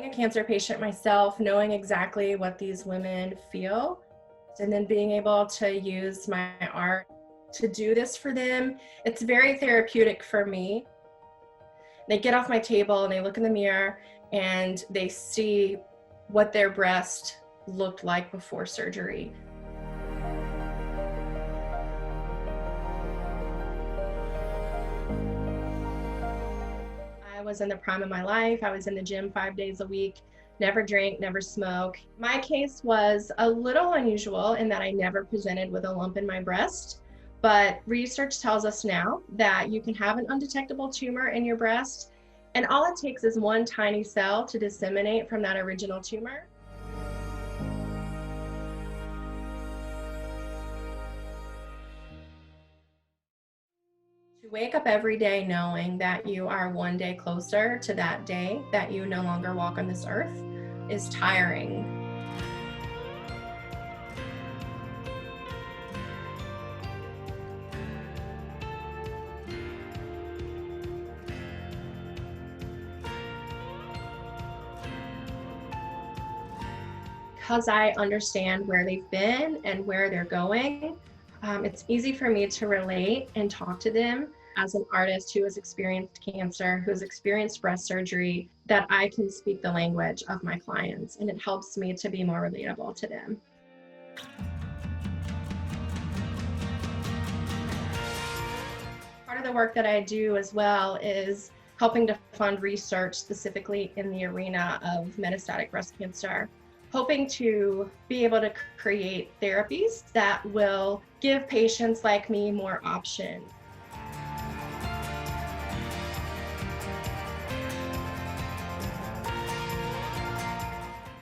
a cancer patient myself, knowing exactly what these women feel, and then being able to use my art to do this for them, it's very therapeutic for me. They get off my table and they look in the mirror and they see what their breast looked like before surgery. I was in the prime of my life. I was in the gym 5 days a week, never drank, never smoke. My case was a little unusual in that I never presented with a lump in my breast, but research tells us now that you can have an undetectable tumor in your breast, and all it takes is one tiny cell to disseminate from that original tumor. To wake up every day knowing that you are one day closer to that day that you no longer walk on this earth is tiring. Because I understand where they've been and where they're going, it's easy for me to relate and talk to them as an artist who has experienced cancer, who has experienced breast surgery, that I can speak the language of my clients, and it helps me to be more relatable to them. Part of the work that I do as well is helping to fund research specifically in the arena of metastatic breast cancer, hoping to be able to create therapies that will give patients like me more options.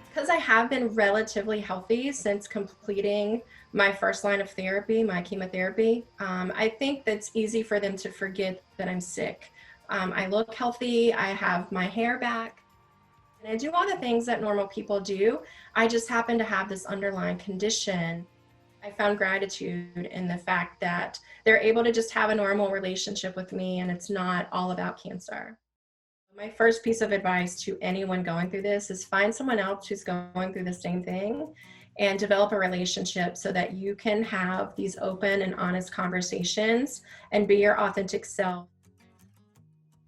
Because I have been relatively healthy since completing my first line of therapy, my chemotherapy, I think that's easy for them to forget that I'm sick. I look healthy, I have my hair back, and I do all the things that normal people do. I just happen to have this underlying condition. I found gratitude in the fact that they're able to just have a normal relationship with me and it's not all about cancer. My first piece of advice to anyone going through this is find someone else who's going through the same thing and develop a relationship so that you can have these open and honest conversations and be your authentic self.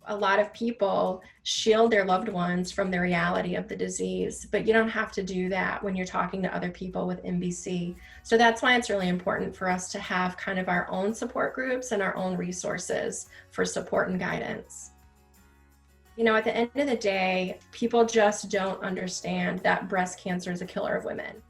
A lot of people shield their loved ones from the reality of the disease, but you don't have to do that when you're talking to other people with MBC. So that's why it's really important for us to have kind of our own support groups and our own resources for support and guidance. You know, at the end of the day, people just don't understand that breast cancer is a killer of women.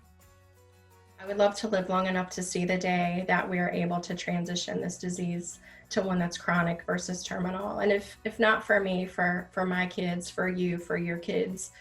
I would love to live long enough to see the day that we are able to transition this disease to one that's chronic versus terminal. And if not for me, for my kids, for you, for your kids,